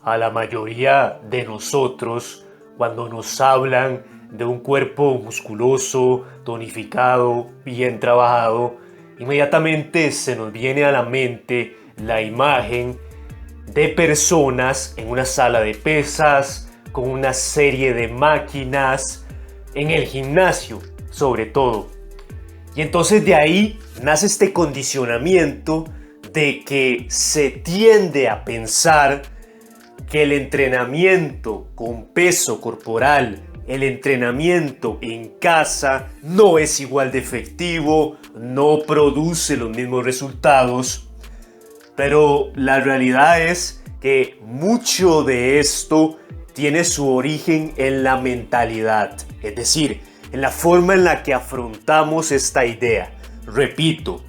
A la mayoría de nosotros, cuando nos hablan de un cuerpo musculoso, tonificado, bien trabajado, inmediatamente se nos viene a la mente la imagen de personas en una sala de pesas, con una serie de máquinas, en el gimnasio sobre todo. Y entonces de ahí nace este condicionamiento de que se tiende a pensar que el entrenamiento con peso corporal, el entrenamiento en casa no es igual de efectivo, no produce los mismos resultados, pero la realidad es que mucho de esto tiene su origen en la mentalidad, es decir, en la forma en la que afrontamos esta idea. Repito,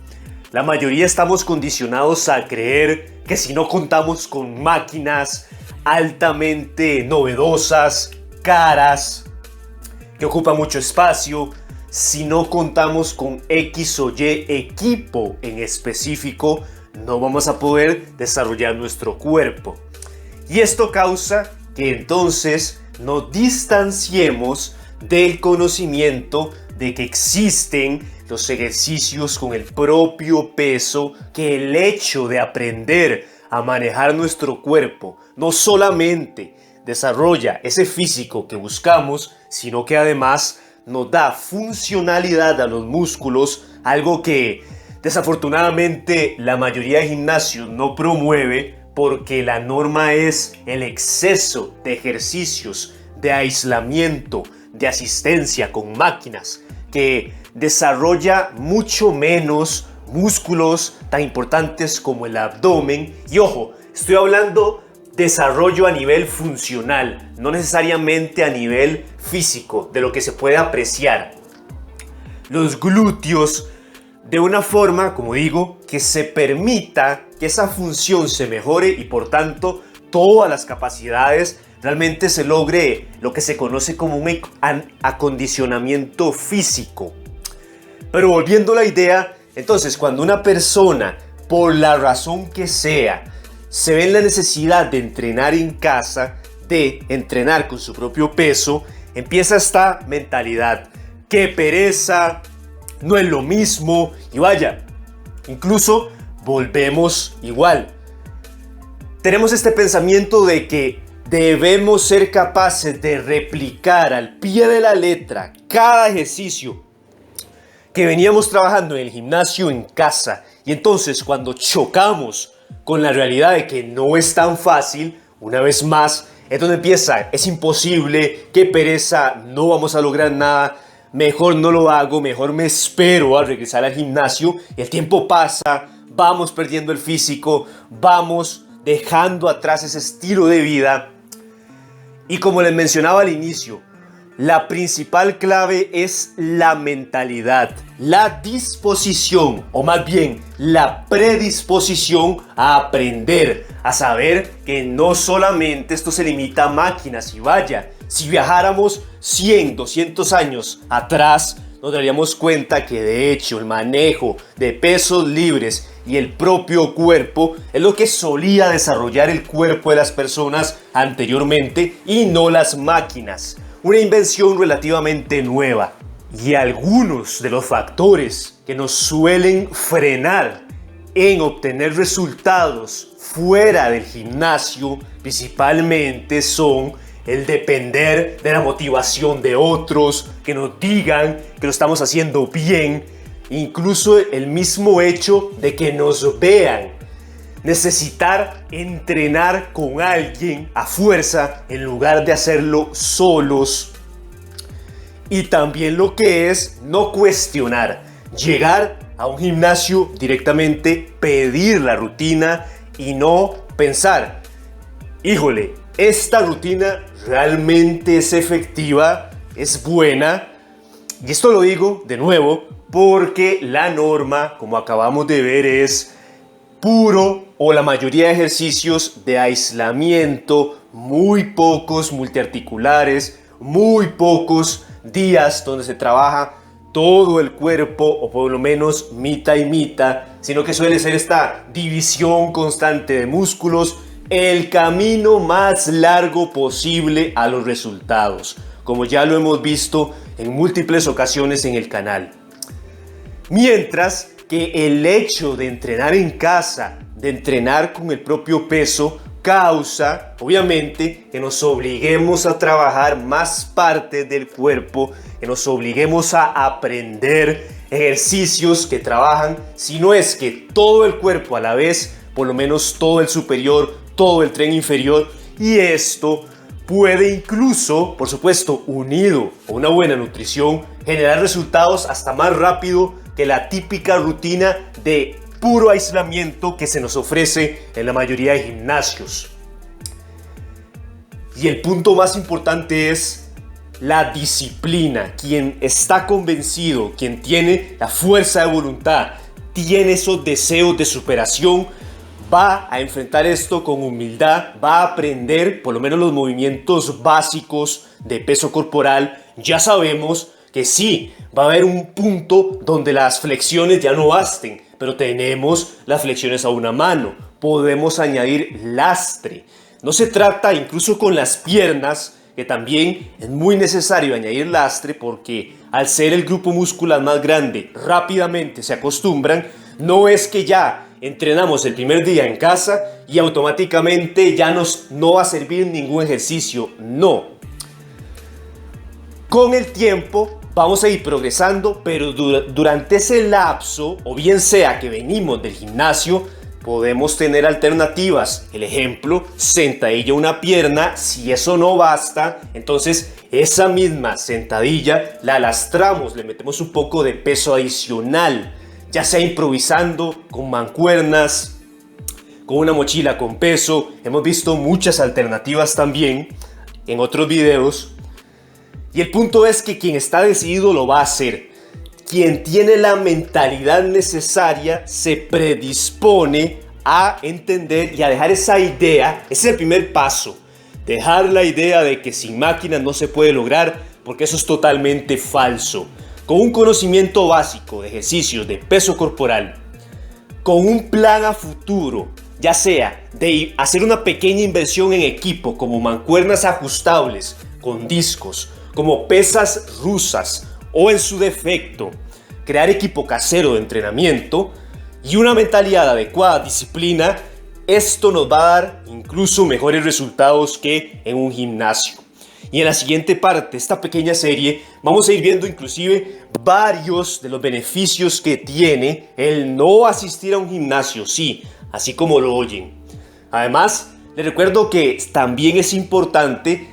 la mayoría estamos condicionados a creer que si no contamos con máquinas altamente novedosas, caras, que ocupan mucho espacio, si no contamos con X o Y equipo en específico, no vamos a poder desarrollar nuestro cuerpo. Y esto causa que entonces nos distanciemos del conocimiento de que existen los ejercicios con el propio peso, que el hecho de aprender a manejar nuestro cuerpo no solamente desarrolla ese físico que buscamos, sino que además nos da funcionalidad a los músculos, algo que desafortunadamente la mayoría de gimnasios no promueve porque la norma es el exceso de ejercicios, de aislamiento, de asistencia con máquinas, que desarrolla mucho menos músculos tan importantes como el abdomen. Y ojo, estoy hablando desarrollo a nivel funcional, no necesariamente a nivel físico, de lo que se puede apreciar. Los glúteos de una forma, como digo, que se permita que esa función se mejore y por tanto todas las capacidades realmente se logre lo que se conoce como un acondicionamiento físico. Pero volviendo a la idea, entonces cuando una persona, por la razón que sea, se ve en la necesidad de entrenar en casa, de entrenar con su propio peso, empieza esta mentalidad: qué pereza, no es lo mismo, y vaya, incluso volvemos igual. Tenemos este pensamiento de que debemos ser capaces de replicar al pie de la letra cada ejercicio que veníamos trabajando en el gimnasio en casa, y entonces cuando chocamos con la realidad de que no es tan fácil, una vez más, es donde empieza: es imposible, qué pereza, no vamos a lograr nada, mejor no lo hago, mejor me espero a regresar al gimnasio. El tiempo pasa, vamos perdiendo el físico, vamos dejando atrás ese estilo de vida. Y como les mencionaba al inicio, la principal clave es la mentalidad, la disposición, o más bien la predisposición a aprender, a saber que no solamente esto se limita a máquinas. Y vaya, si viajáramos 100, 200 años atrás, nos daríamos cuenta que de hecho el manejo de pesos libres y el propio cuerpo es lo que solía desarrollar el cuerpo de las personas anteriormente y no las máquinas. Una invención relativamente nueva. Y algunos de los factores que nos suelen frenar en obtener resultados fuera del gimnasio principalmente son el depender de la motivación de otros, que nos digan que lo estamos haciendo bien, incluso el mismo hecho de que nos vean, necesitar entrenar con alguien a fuerza en lugar de hacerlo solos. Y también lo que es no cuestionar, llegar a un gimnasio directamente, pedir la rutina y no pensar: híjole, esta rutina realmente es efectiva, es buena. Y esto lo digo de nuevo porque la norma, como acabamos de ver, es puro o la mayoría de ejercicios de aislamiento, muy pocos multiarticulares, muy pocos días donde se trabaja todo el cuerpo, o por lo menos mitad y mitad, sino que suele ser esta división constante de músculos el camino más largo posible a los resultados, como ya lo hemos visto en múltiples ocasiones en el canal. Mientras que el hecho de entrenar en casa, de entrenar con el propio peso, causa, obviamente, que nos obliguemos a trabajar más partes del cuerpo, que nos obliguemos a aprender ejercicios que trabajan, si no es que todo el cuerpo a la vez, por lo menos todo el superior, todo el tren inferior, y esto puede incluso, por supuesto, unido a una buena nutrición, generar resultados hasta más rápido que la típica rutina de puro aislamiento que se nos ofrece en la mayoría de gimnasios. Y el punto más importante es la disciplina. Quien está convencido, quien tiene la fuerza de voluntad, tiene esos deseos de superación, va a enfrentar esto con humildad, va a aprender por lo menos los movimientos básicos de peso corporal. Ya sabemos que sí, va a haber un punto donde las flexiones ya no basten, pero tenemos las flexiones a una mano, podemos añadir lastre. No se trata, incluso con las piernas, que también es muy necesario añadir lastre porque al ser el grupo muscular más grande, rápidamente se acostumbran. No es que ya entrenamos el primer día en casa y automáticamente ya no va a servir ningún ejercicio, no. Con el tiempo vamos a ir progresando, pero durante ese lapso, o bien sea que venimos del gimnasio, podemos tener alternativas. El ejemplo, sentadilla una pierna. Si eso no basta, entonces esa misma sentadilla la lastramos, le metemos un poco de peso adicional, ya sea improvisando con mancuernas, con una mochila con peso. Hemos visto muchas alternativas también en otros videos. Y el punto es que quien está decidido lo va a hacer. Quien tiene la mentalidad necesaria se predispone a entender y a dejar esa idea. Ese es el primer paso. Dejar la idea de que sin máquinas no se puede lograr, porque eso es totalmente falso. Con un conocimiento básico de ejercicios de peso corporal, con un plan a futuro, ya sea de hacer una pequeña inversión en equipo como mancuernas ajustables con discos, como pesas rusas o en su defecto, crear equipo casero de entrenamiento y una mentalidad adecuada, disciplina, esto nos va a dar incluso mejores resultados que en un gimnasio. Y en la siguiente parte de esta pequeña serie vamos a ir viendo inclusive varios de los beneficios que tiene el no asistir a un gimnasio, sí, así como lo oyen. Además, les recuerdo que también es importante,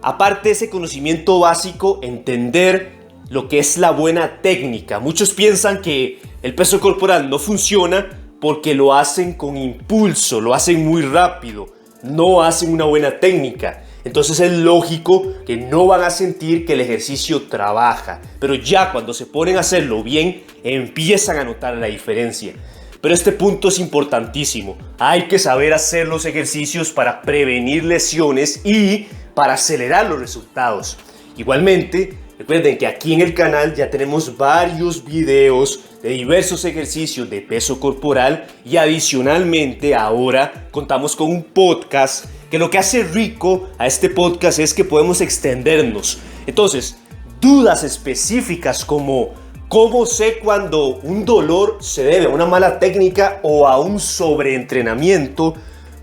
aparte de ese conocimiento básico, entender lo que es la buena técnica. Muchos piensan que el peso corporal no funciona porque lo hacen con impulso, lo hacen muy rápido, no hacen una buena técnica. Entonces es lógico que no van a sentir que el ejercicio trabaja, pero ya cuando se ponen a hacerlo bien, empiezan a notar la diferencia. Pero este punto es importantísimo. Hay que saber hacer los ejercicios para prevenir lesiones y para acelerar los resultados. Igualmente, recuerden que aquí en el canal ya tenemos varios videos de diversos ejercicios de peso corporal y adicionalmente ahora contamos con un podcast que lo que hace rico a este podcast es que podemos extendernos. Entonces, dudas específicas como ¿cómo sé cuando un dolor se debe a una mala técnica o a un sobreentrenamiento?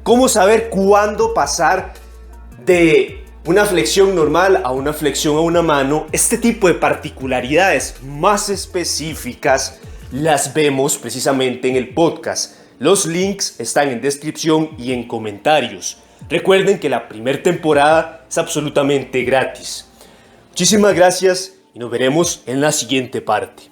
¿Cómo saber cuándo pasar de una flexión normal a una flexión a una mano? Este tipo de particularidades más específicas las vemos precisamente en el podcast. Los links están en descripción y en comentarios. Recuerden que la primera temporada es absolutamente gratis. Muchísimas gracias y nos veremos en la siguiente parte.